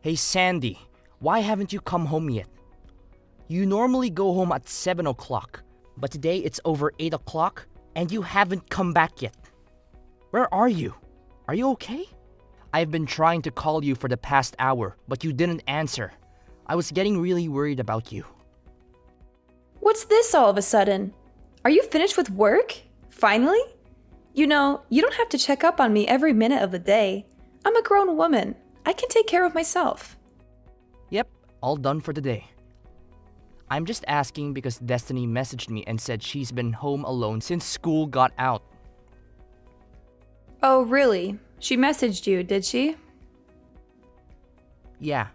Hey Sandy, why haven't you come home yet? You normally go home at 7 o'clock, but today it's over 8 o'clock and you haven't come back yet. Where are you? Are you okay? I've been trying to call you for the past hour, but you didn't answer. I was getting really worried about you. What's this all of a sudden? Are you finished with work? Finally? You know, you don't have to check up on me every minute of the day. I'm a grown woman. I can take care of myself. Yep, all done for the day. I'm just asking because Destiny messaged me and said she's been home alone since school got out. Oh, really? She messaged you, did she? Yeah,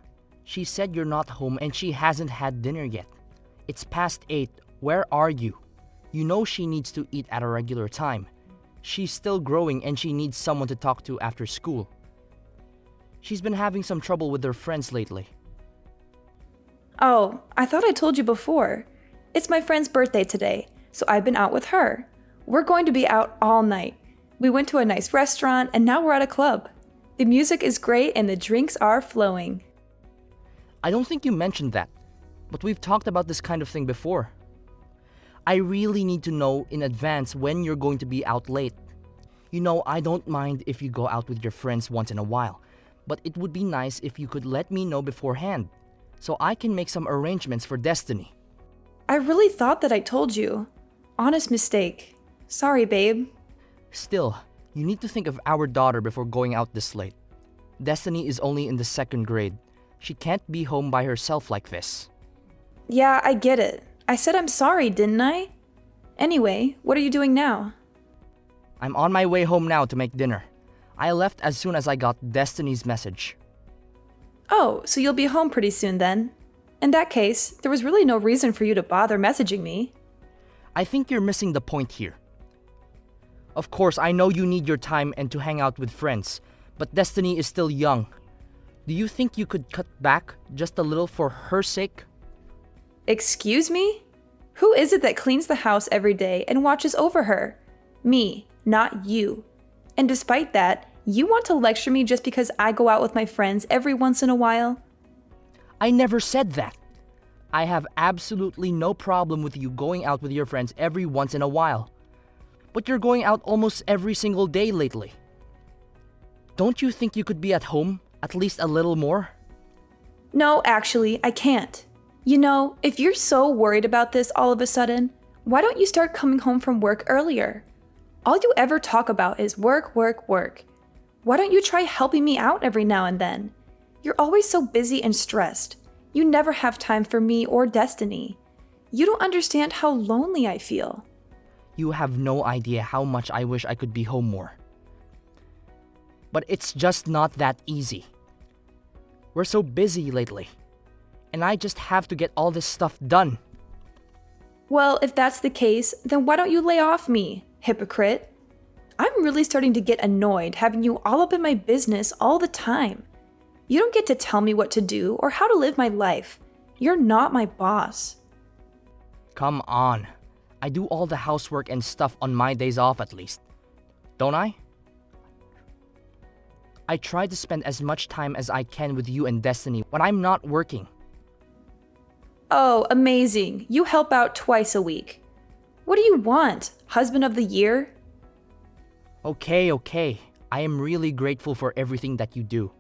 she said you're not home and she hasn't had dinner yet. It's past 8. Where are you? You know she needs to eat at a regular time. She's still growing and she needs someone to talk to after school. She's been having some trouble with her friends lately. Oh, I thought I told you before. It's my friend's birthday today, so I've been out with her. We're going to be out all night. We went to a nice restaurant and now we're at a club. The music is great and the drinks are flowing. I don't think you mentioned that, but we've talked about this kind of thing before. I really need to know in advance when you're going to be out late. You know, I don't mind if you go out with your friends once in a while, but it would be nice if you could let me know beforehand, so I can make some arrangements for Destiny. I really thought that I told you. Honest mistake. Sorry, babe. Still, you need to think of our daughter before going out this late. Destiny is only in the 2nd grade. She can't be home by herself like this. Yeah, I get it. I said I'm sorry, didn't I? Anyway, what are you doing now? I'm on my way home now to make dinner. I left as soon as I got Destiny's message. Oh, so you'll be home pretty soon then. In that case, there was really no reason for you to bother messaging me. I think you're missing the point here. Of course, I know you need your time and to hang out with friends, but Destiny is still young. Do you think you could cut back just a little for her sake? Excuse me? Who is it that cleans the house every day and watches over her? Me, not you. And despite that, you want to lecture me just because I go out with my friends every once in a while? I never said that. I have absolutely no problem with you going out with your friends every once in a while. But you're going out almost every single day lately. Don't you think you could be at home at least a little more? No, actually, I can't. You know, if you're so worried about this all of a sudden, why don't you start coming home from work earlier? All you ever talk about is work, work, work. Why don't you try helping me out every now and then? You're always so busy and stressed. You never have time for me or Destiny. You don't understand how lonely I feel. You have no idea how much I wish I could be home more. But it's just not that easy. We're so busy lately. And I just have to get all this stuff done. Well, if that's the case, then why don't you lay off me, hypocrite? I'm really starting to get annoyed having you all up in my business all the time. You don't get to tell me what to do or how to live my life. You're not my boss. Come on. I do all the housework and stuff on my days off at least. Don't I? I try to spend as much time as I can with you and Destiny when I'm not working. Oh, amazing. You help out twice a week. What do you want? Husband of the year? Okay. I am really grateful for everything that you do.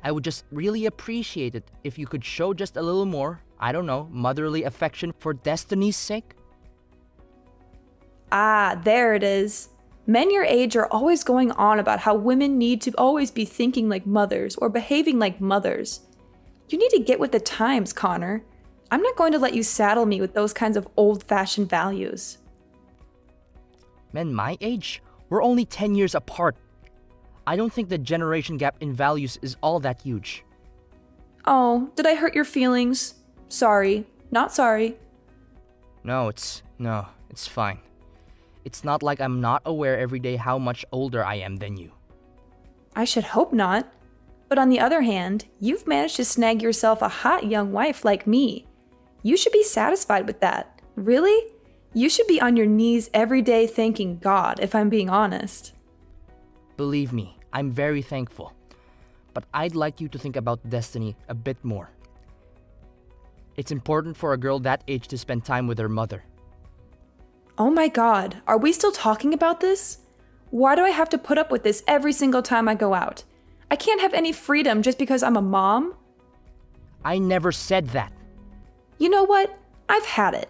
I would just really appreciate it if you could show just a little more, I don't know, motherly affection for Destiny's sake. Ah, there it is. Men your age are always going on about how women need to always be thinking like mothers or behaving like mothers. You need to get with the times, Connor. I'm not going to let you saddle me with those kinds of old-fashioned values. Men my age? We're only 10 years apart. I don't think the generation gap in values is all that huge. Oh, did I hurt your feelings? Sorry. Not sorry. No, it's fine. It's not like I'm not aware every day how much older I am than you. I should hope not. But on the other hand, you've managed to snag yourself a hot young wife like me. You should be satisfied with that. Really? You should be on your knees every day thanking God, if I'm being honest. Believe me, I'm very thankful. but I'd like you to think about destiny a bit more. It's important for a girl that age to spend time with her mother. Oh my god, are we still talking about this? Why do I have to put up with this every single time I go out? I can't have any freedom just because I'm a mom? I never said that. You know what? I've had it.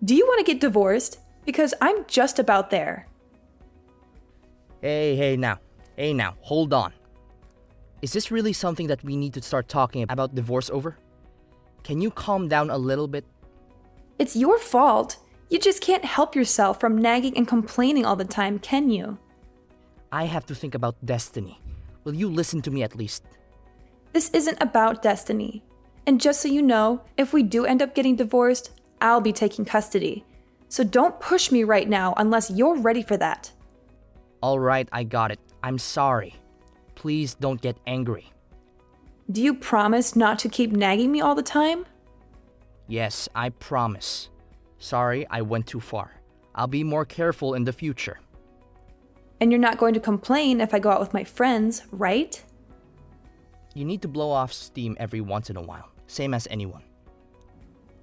Do you want to get divorced? Because I'm just about there. Hey now, hold on. Is this really something that we need to start talking about divorce over? Can you calm down a little bit? It's your fault. You just can't help yourself from nagging and complaining all the time, can you? I have to think about destiny. Will you listen to me at least? This isn't about destiny. And just so you know, if we do end up getting divorced, I'll be taking custody. So don't push me right now unless you're ready for that. Alright, I got it. I'm sorry. Please don't get angry. Do you promise not to keep nagging me all the time? Yes, I promise. Sorry, I went too far. I'll be more careful in the future. And you're not going to complain if I go out with my friends, right? You need to blow off steam every once in a while, same as anyone.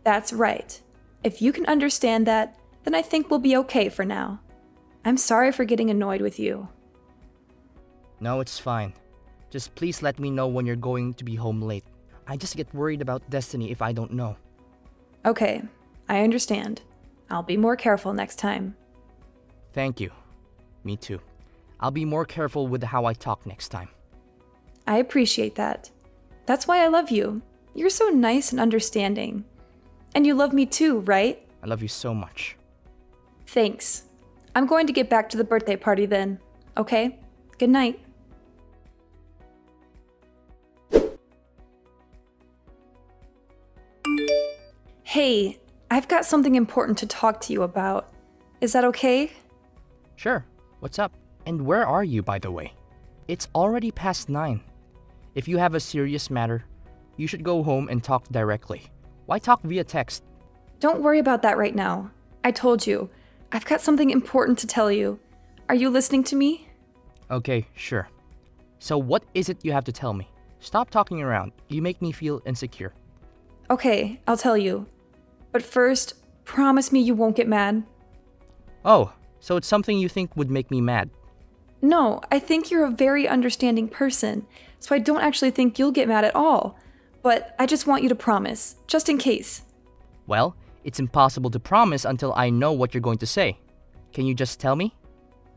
That's right. If you can understand that, then I think we'll be okay for now. I'm sorry for getting annoyed with you. No, it's fine. Just please let me know when you're going to be home late. I just get worried about destiny if I don't know. Okay, I understand. I'll be more careful next time. Thank you. Me too. I'll be more careful with how I talk next time. I appreciate that. That's why I love you. You're so nice and understanding. And you love me too, right? I love you so much. Thanks. I'm going to get back to the birthday party then. Okay? Good night. Hey, I've got something important to talk to you about. Is that okay? Sure. What's up? And where are you, by the way? It's already past 9. If you have a serious matter, you should go home and talk directly. Why talk via text? Don't worry about that right now. I told you, I've got something important to tell you. Are you listening to me? Okay, sure. So what is it you have to tell me? Stop talking around. You make me feel insecure. Okay, I'll tell you. But first, promise me you won't get mad. Oh, so it's something you think would make me mad. No, I think you're a very understanding person, so I don't actually think you'll get mad at all. But I just want you to promise, just in case. Well, it's impossible to promise until I know what you're going to say. Can you just tell me?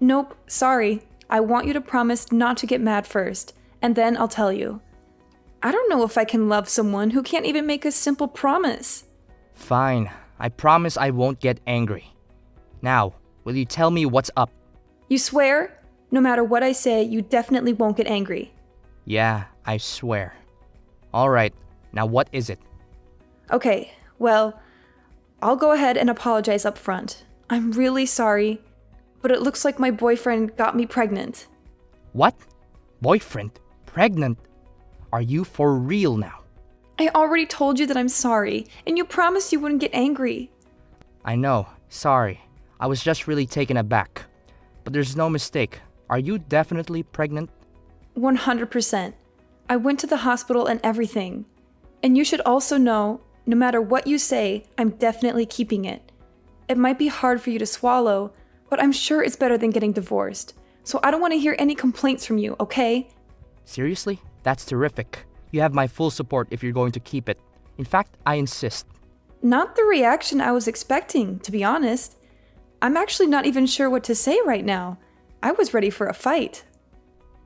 Nope, sorry. I want you to promise not to get mad first, and then I'll tell you. I don't know if I can love someone who can't even make a simple promise. Fine. I promise I won't get angry. Now, will you tell me what's up? You swear? No matter what I say, you definitely won't get angry. Yeah, I swear. Alright, now what is it? Okay, well, I'll go ahead and apologize up front. I'm really sorry, but it looks like my boyfriend got me pregnant. What? Boyfriend? Pregnant? Are you for real now? I already told you that I'm sorry, and you promised you wouldn't get angry. I know, sorry. I was just really taken aback. But there's no mistake. Are you definitely pregnant? 100%. I went to the hospital and everything. And you should also know, no matter what you say, I'm definitely keeping it. It might be hard for you to swallow, but I'm sure it's better than getting divorced. So I don't want to hear any complaints from you, okay? Seriously? That's terrific. You have my full support if you're going to keep it. In fact, I insist. Not the reaction I was expecting, to be honest. I'm actually not even sure what to say right now. I was ready for a fight.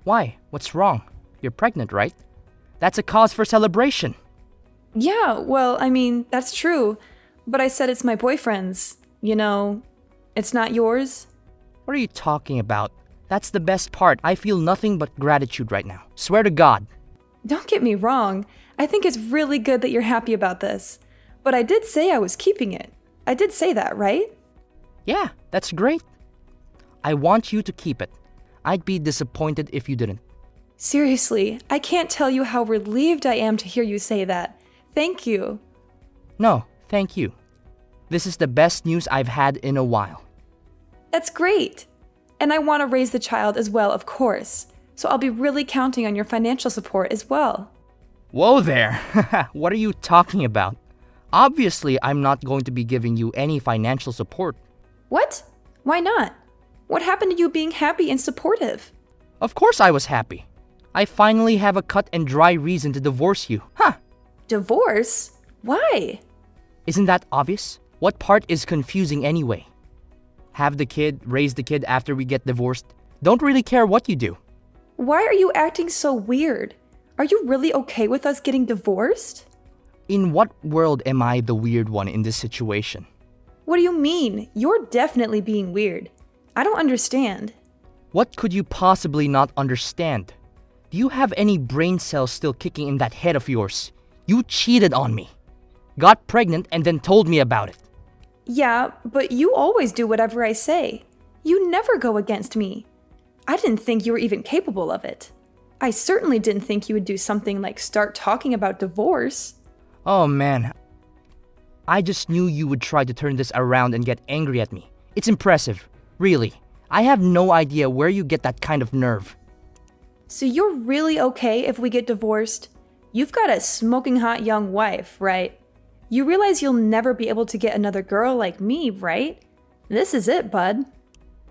Why? What's wrong? You're pregnant, right? That's a cause for celebration. Yeah, well, I mean, that's true. But I said it's my boyfriend's. You know, it's not yours. What are you talking about? That's the best part. I feel nothing but gratitude right now. Swear to God. Don't get me wrong. I think it's really good that you're happy about this. But I did say I was keeping it. I did say that, right? Yeah, that's great. I want you to keep it. I'd be disappointed if you didn't. Seriously, I can't tell you how relieved I am to hear you say that. Thank you. No, thank you. This is the best news I've had in a while. That's great. And I want to raise the child as well, of course. so I'll be really counting on your financial support as well. Whoa there! What are you talking about? Obviously, I'm not going to be giving you any financial support. What? Why not? What happened to you being happy and supportive? Of course I was happy. I finally have a cut and dry reason to divorce you. Huh! Divorce? Why? Isn't that obvious? What part is confusing anyway? Have the kid, raise the kid after we get divorced. Don't really care what you do. Why are you acting so weird? Are you really okay with us getting divorced? In what world am I the weird one in this situation? What do you mean? You're definitely being weird. I don't understand. What could you possibly not understand? Do you have any brain cells still kicking in that head of yours? You cheated on me. Got pregnant and then told me about it. Yeah, but you always do whatever I say. You never go against me. I didn't think you were even capable of it. I certainly didn't think you would do something like start talking about divorce. Oh man. I just knew you would try to turn this around and get angry at me. It's impressive. Really. I have no idea where you get that kind of nerve. So you're really okay if we get divorced? You've got a smoking hot young wife, right? You realize you'll never be able to get another girl like me, right? This is it, bud.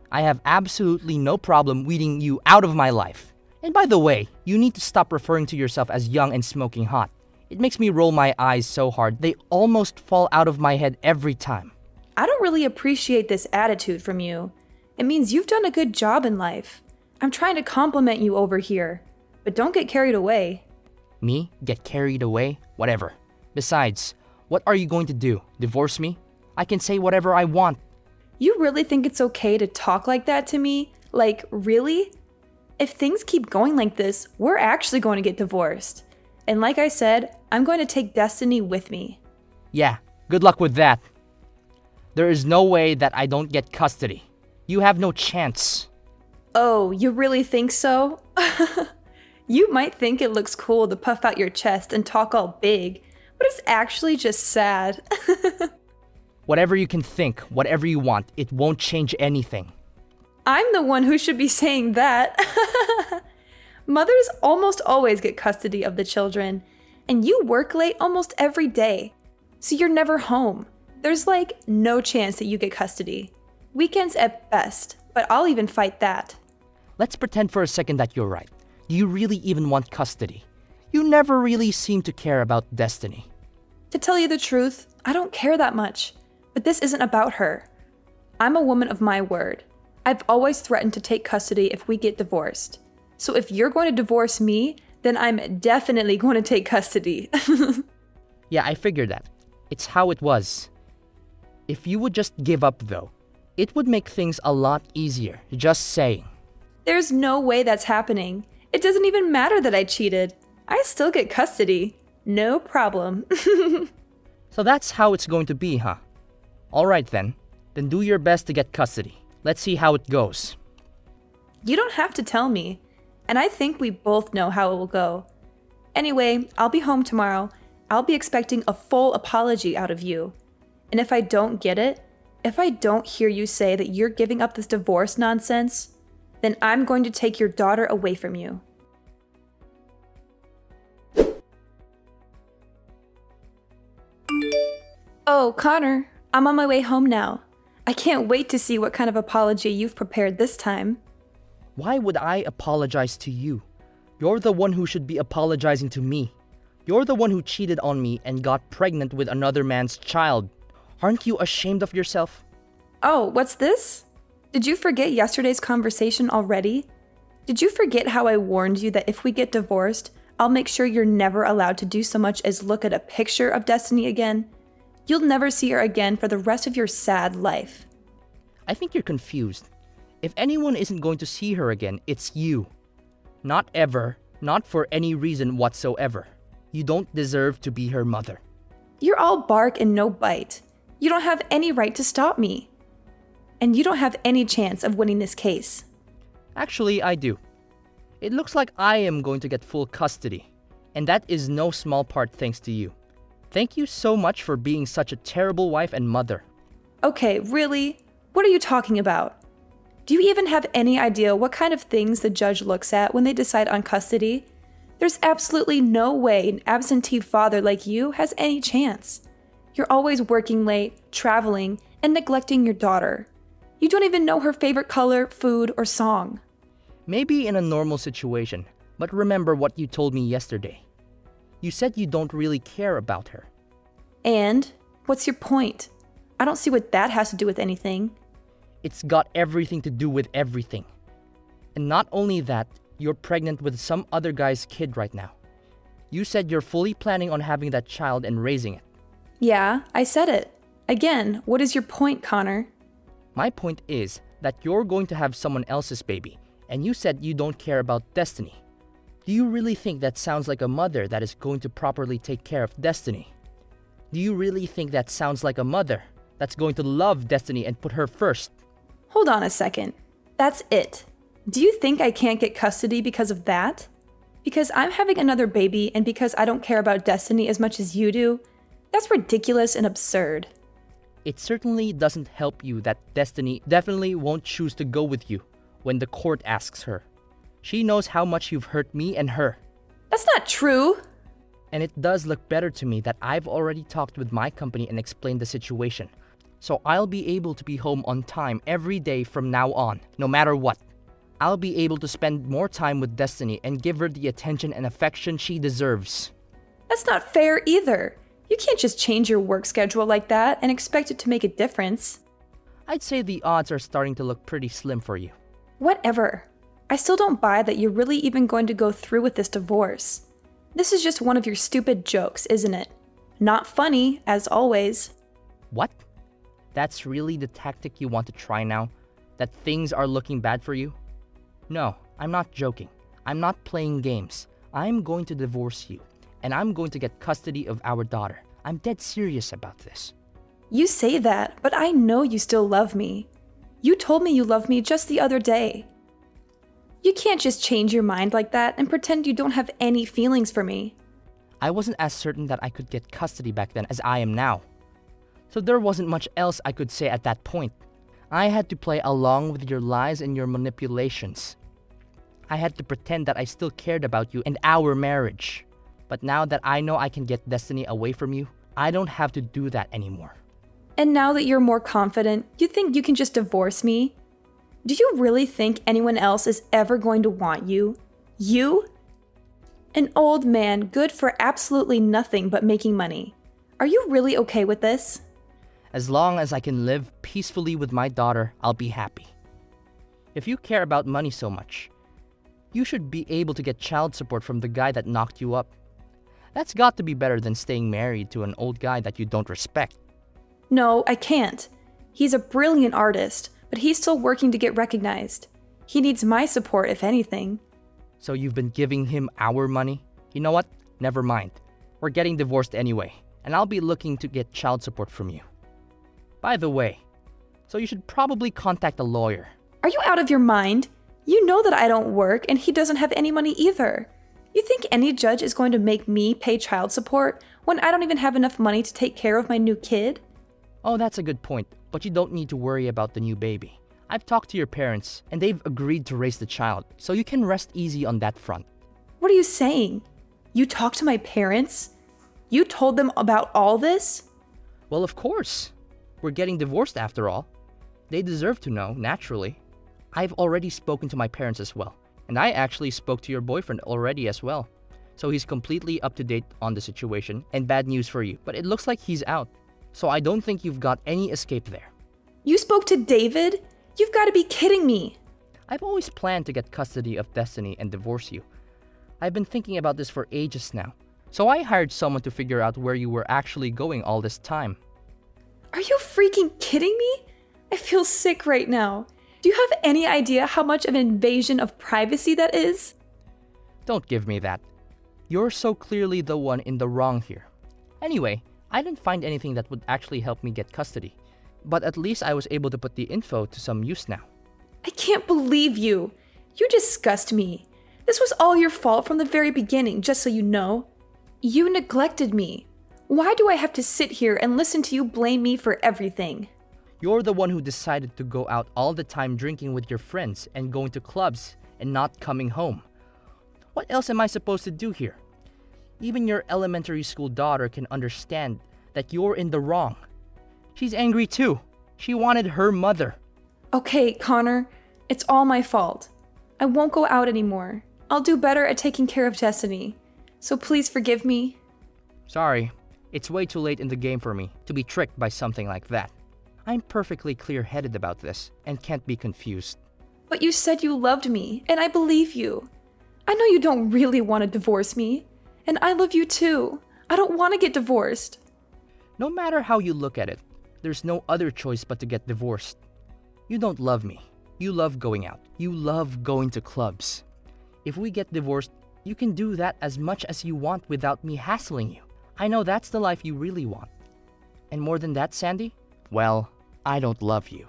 I have absolutely no problem weeding you out of my life. And by the way, you need to stop referring to yourself as young and smoking hot. It makes me roll my eyes so hard they almost fall out of my head every time. I don't really appreciate this attitude from you. It means you've done a good job in life. I'm trying to compliment you over here, but don't get carried away. Me? Get carried away? Whatever. Besides, what are you going to do? Divorce me? I can say whatever I want. You really think it's okay to talk like that to me? Like, really? If things keep going like this, we're actually going to get divorced. And like I said, I'm going to take Destiny with me. Yeah, good luck with that. There is no way that I don't get custody. You have no chance. Oh, you really think so? You might think it looks cool to puff out your chest and talk all big, but it's actually just sad. Whatever you can think, whatever you want, it won't change anything. I'm the one who should be saying that. Mothers almost always get custody of the children, and you work late almost every day, so you're never home. There's like no chance that you get custody. Weekends at best, but I'll even fight that. Let's pretend for a second that you're right. Do you really even want custody? You never really seem to care about Destiny. To tell you the truth, I don't care that much, but this isn't about her. I'm a woman of my word. I've always threatened to take custody if we get divorced. So if you're going to divorce me, then I'm definitely going to take custody. Yeah, I figured that. It's how it was. If you would just give up though, it would make things a lot easier, just saying. There's no way that's happening. It doesn't even matter that I cheated. I still get custody. No problem. So that's how it's going to be, huh? Alright then. Then do your best to get custody. Let's see how it goes. You don't have to tell me. And I think we both know how it will go. Anyway, I'll be home tomorrow. I'll be expecting a full apology out of you. And if I don't get it, if I don't hear you say that you're giving up this divorce nonsense, then I'm going to take your daughter away from you. Oh, Connor, I'm on my way home now. I can't wait to see what kind of apology you've prepared this time. Why would I apologize to you? You're the one who should be apologizing to me. You're the one who cheated on me and got pregnant with another man's child. Aren't you ashamed of yourself? Oh, what's this? Did you forget yesterday's conversation already? Did you forget how I warned you that if we get divorced, I'll make sure you're never allowed to do so much as look at a picture of Destiny again? You'll never see her again for the rest of your sad life. I think you're confused. If anyone isn't going to see her again, it's you. Not ever, not for any reason whatsoever. You don't deserve to be her mother. You're all bark and no bite. You don't have any right to stop me. And you don't have any chance of winning this case. Actually, I do. It looks like I am going to get full custody. And that is no small part thanks to you. Thank you so much for being such a terrible wife and mother. Okay, really? What are you talking about? Do you even have any idea what kind of things the judge looks at when they decide on custody? There's absolutely no way an absentee father like you has any chance. You're always working late, traveling, and neglecting your daughter. You don't even know her favorite color, food, or song. Maybe in a normal situation, but remember what you told me yesterday. You said you don't really care about her. And what's your point? I don't see what that has to do with anything. It's got everything to do with everything. And not only that, you're pregnant with some other guy's kid right now. You said you're fully planning on having that child and raising it. Yeah, I said it. Again, what is your point, Connor? My point is that you're going to have someone else's baby, and you said you don't care about Destiny. Do you really think that sounds like a mother that is going to properly take care of Destiny? Do you really think that sounds like a mother that's going to love Destiny and put her first? Hold on a second. That's it. Do you think I can't get custody because of that? Because I'm having another baby and because I don't care about Destiny as much as you do? That's ridiculous and absurd. It certainly doesn't help you that Destiny definitely won't choose to go with you when the court asks her. She knows how much you've hurt me and her. That's not true. And it does look better to me that I've already talked with my company and explained the situation. So I'll be able to be home on time every day from now on, no matter what. I'll be able to spend more time with Destiny and give her the attention and affection she deserves. That's not fair either. You can't just change your work schedule like that and expect it to make a difference. I'd say the odds are starting to look pretty slim for you. Whatever. I still don't buy that you're really even going to go through with this divorce. This is just one of your stupid jokes, isn't it? Not funny, as always. What? That's really the tactic you want to try now? That things are looking bad for you? No, I'm not joking. I'm not playing games. I'm going to divorce you, and I'm going to get custody of our daughter. I'm dead serious about this. You say that, but I know you still love me. You told me you loved me just the other day. You can't just change your mind like that and pretend you don't have any feelings for me. I wasn't as certain that I could get custody back then as I am now. So there wasn't much else I could say at that point. I had to play along with your lies and your manipulations. I had to pretend that I still cared about you and our marriage. But now that I know I can get Destiny away from you, I don't have to do that anymore. And now that you're more confident, you think you can just divorce me? Do you really think anyone else is ever going to want you? You? An old man good for absolutely nothing but making money. Are you really okay with this? As long as I can live peacefully with my daughter, I'll be happy. If you care about money so much, you should be able to get child support from the guy that knocked you up. That's got to be better than staying married to an old guy that you don't respect. No, I can't. He's a brilliant artist, but he's still working to get recognized. He needs my support, if anything. So you've been giving him our money? You know what? Never mind. We're getting divorced anyway, and I'll be looking to get child support from you. By the way, so you should probably contact a lawyer. Are you out of your mind? You know that I don't work and he doesn't have any money either. You think any judge is going to make me pay child support when I don't even have enough money to take care of my new kid? Oh, that's a good point, but you don't need to worry about the new baby. I've talked to your parents, and they've agreed to raise the child, so you can rest easy on that front. What are you saying? You talked to my parents? You told them about all this? Well, of course. We're getting divorced after all. They deserve to know, naturally. I've already spoken to my parents as well, and I actually spoke to your boyfriend already as well. So he's completely up to date on the situation, and bad news for you, but it looks like he's out. So I don't think you've got any escape there. You spoke to David? You've got to be kidding me. I've always planned to get custody of Destiny and divorce you. I've been thinking about this for ages now. So I hired someone to figure out where you were actually going all this time. Are you freaking kidding me? I feel sick right now. Do you have any idea how much of an invasion of privacy that is? Don't give me that. You're so clearly the one in the wrong here. Anyway, I didn't find anything that would actually help me get custody. But at least I was able to put the info to some use now. I can't believe you. You disgust me. This was all your fault from the very beginning, just so you know. You neglected me. Why do I have to sit here and listen to you blame me for everything? You're the one who decided to go out all the time drinking with your friends and going to clubs and not coming home. What else am I supposed to do here? Even your elementary school daughter can understand that you're in the wrong. She's angry too. She wanted her mother. Okay, Connor, it's all my fault. I won't go out anymore. I'll do better at taking care of Destiny. So please forgive me. Sorry, it's way too late in the game for me to be tricked by something like that. I'm perfectly clear-headed about this and can't be confused. But you said you loved me, and I believe you. I know you don't really want to divorce me, and I love you too. I don't want to get divorced. No matter how you look at it, there's no other choice but to get divorced. You don't love me. You love going out. You love going to clubs. If we get divorced, you can do that as much as you want without me hassling you. I know that's the life you really want. And more than that, Sandy? Well, I don't love you.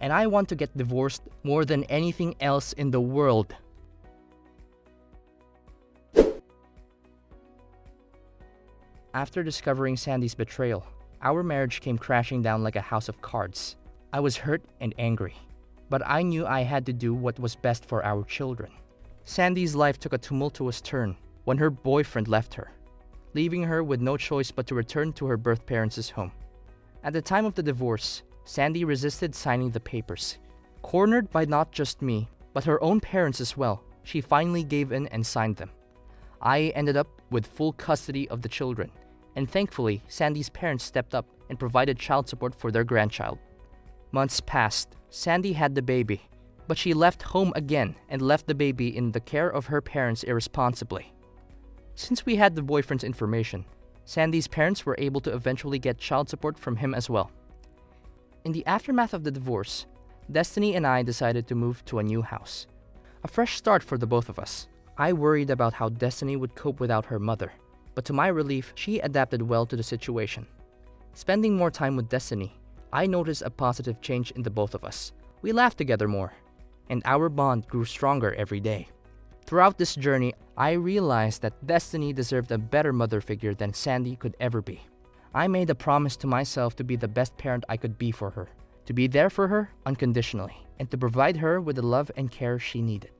And I want to get divorced more than anything else in the world. After discovering Sandy's betrayal, our marriage came crashing down like a house of cards. I was hurt and angry, but I knew I had to do what was best for our children. Sandy's life took a tumultuous turn when her boyfriend left her, leaving her with no choice but to return to her birth parents' home. At the time of the divorce, Sandy resisted signing the papers. Cornered by not just me, but her own parents as well, she finally gave in and signed them. I ended up with full custody of the children, and thankfully, Sandy's parents stepped up and provided child support for their grandchild. Months passed. Sandy had the baby, but she left home again and left the baby in the care of her parents irresponsibly. Since we had the boyfriend's information, Sandy's parents were able to eventually get child support from him as well. In the aftermath of the divorce, Destiny and I decided to move to a new house. A fresh start for the both of us. I worried about how Destiny would cope without her mother, but to my relief, she adapted well to the situation. Spending more time with Destiny, I noticed a positive change in the both of us. We laughed together more, and our bond grew stronger every day. Throughout this journey, I realized that Destiny deserved a better mother figure than Sandy could ever be. I made a promise to myself to be the best parent I could be for her, to be there for her unconditionally, and to provide her with the love and care she needed.